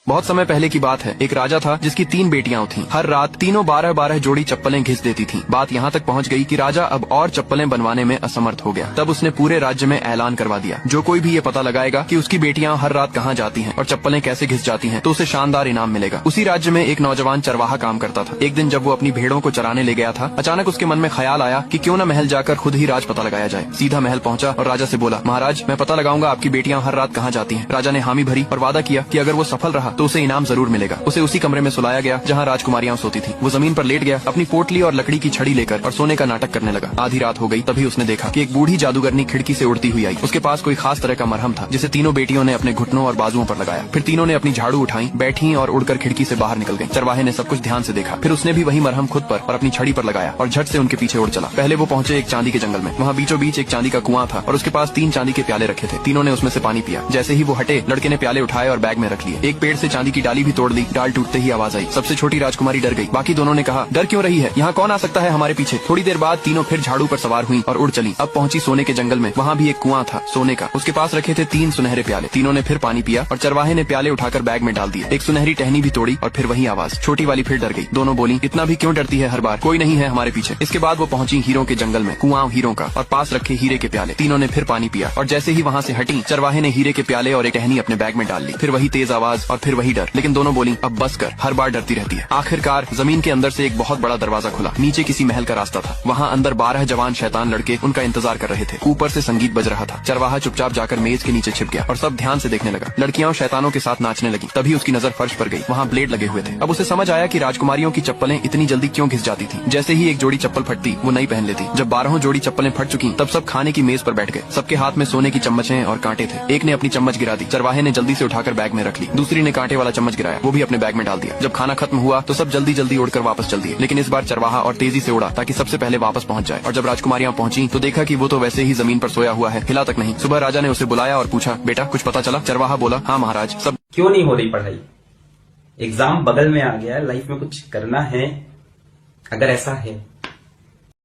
बहुत समय पहले की बात है। एक राजा था जिसकी 3 बेटियां थीं। हर रात तीनों 12-12 जोड़ी चप्पलें घिस देती थीं। बात यहाँ तक पहुँच गई कि राजा अब और चप्पलें बनवाने में असमर्थ हो गया। तब उसने पूरे राज्य में ऐलान करवा दिया, जो कोई भी ये पता लगाएगा कि उसकी बेटियां हर रात कहाँ जाती हैं और चप्पलें कैसे घिस जाती हैं, तो उसे शानदार इनाम मिलेगा। उसी राज्य में एक नौजवान चरवाहा काम करता था। एक दिन जब वो अपनी भेड़ों को चराने ले गया था, अचानक उसके मन में ख्याल आया कि क्यों न महल जाकर खुद ही राज पता लगाया जाए। सीधा महल पहुंचा और राजा से बोला, महाराज, मैं पता लगाऊंगा आपकी बेटियां हर रात कहाँ जाती हैं। राजा ने हामी भरी और वादा किया कि अगर वो सफल रहा तो उसे इनाम जरूर मिलेगा। उसे उसी कमरे में सुलाया गया जहाँ राजकुमारियां सोती थी। वो जमीन पर लेट गया, अपनी पोटली और लकड़ी की छड़ी लेकर और सोने का नाटक करने लगा। आधी रात हो गई, तभी उसने देखा कि एक बूढ़ी जादूगरनी खिड़की से उड़ती हुई आई। उसके पास कोई खास तरह का मरहम था जिसे तीनों बेटियों ने अपने घुटनों और बाजुओं पर लगाया। फिर तीनों ने अपनी झाड़ू उठाई, बैठी और उड़कर खिड़की से बाहर निकल गई। चरवाहे ने सब कुछ ध्यान से देखा। फिर उसने भी वही मरहम खुद पर और अपनी छड़ी पर लगाया और झट से उनके पीछे उड़ चला। पहले वो पहुंचे एक चांदी के जंगल में। वहाँ बीचों बीच एक चांदी का कुआं था और उसके पास 3 चांदी के प्याले रखे थे। तीनों ने उसमें से पानी पिया। जैसे ही वो हटे, लड़के ने प्याले उठाए और बैग में रख लिए। एक पेड़ से चांदी की डाली भी तोड़ दी। डाल टूटते ही आवाज आई। सबसे छोटी राजकुमारी डर गई। बाकी दोनों ने कहा, डर क्यों रही है, यहाँ कौन आ सकता है हमारे पीछे। थोड़ी देर बाद तीनों फिर झाड़ू पर सवार हुई और उड़ चली। अब पहुंची सोने के जंगल में। वहाँ भी एक कुआं था सोने का। उसके पास रखे थे 3 सुनहरे प्याले। तीनों ने फिर पानी पिया और चरवाहे ने प्याले उठाकर बैग में डाल दिए। एक सुनहरी टहनी भी तोड़ी और फिर वही आवाज। छोटी वाली फिर डर गई। दोनों बोली, इतना भी क्यों डरती है हर बार, कोई नहीं है हमारे पीछे। इसके बाद वो पहुंची हीरों के जंगल में। कुआं हीरों का और पास रखे हीरे के प्याले। तीनों ने फिर पानी पिया और जैसे ही वहाँ से हटी, चरवाहे ने हीरे के प्याले और एक टहनी अपने बैग में डाल ली। फिर वही तेज आवाज और फिर वही डर। लेकिन दोनों बोली, अब बस कर, हर बार डरती रहती है। आखिरकार जमीन के अंदर से एक बहुत बड़ा दरवाजा खुला। नीचे किसी महल का रास्ता था। वहाँ अंदर 12 जवान शैतान लड़के उनका इंतजार कर रहे थे। ऊपर से संगीत बज रहा था। चरवाहा चुपचाप जाकर मेज के नीचे छिप गया और सब ध्यान से देखने लगा। लड़कियां शैतानों के साथ नाचने लगी। तभी उसकी नजर फर्श पर गई। वहाँ ब्लेड लगे हुए थे। अब उसे समझ आया कि राजकुमारियों की चप्पलें इतनी जल्दी क्यों घिस जाती थी। जैसे ही एक जोड़ी चप्पल फटती, वो नई पहन लेती। जब 12 जोड़ी चप्पलें फट चुकी, तब सब खाने की मेज पर बैठ गए। सबके हाथ में सोने की चम्मचें और कांटे थे। एक ने अपनी चम्मच गिरा दी। चरवाहे ने जल्दी से उठाकर बैग में रख ली। दूसरी ने कांटे वाला चम्मच गिराया, वो भी अपने बैग में डाल दिया। जब खाना खत्म हुआ तो सब जल्दी जल्दी उड़कर वापस चल दिए। लेकिन इस बार चरवाहा और तेजी से उड़ा ताकि सबसे पहले वापस पहुंच जाए। और जब राजकुमारियां पहुंची तो देखा कि वो तो वैसे ही जमीन पर सोया हुआ है, हिला तक नहीं। सुबह राजा ने उसे बुलाया और पूछा, बेटा कुछ पता चला। चरवाहा बोला, हाँ महाराज, सब। क्यों नहीं हो रही पढ़ाई? एग्जाम बगल में आ गया है, लाइफ में कुछ करना है। अगर ऐसा है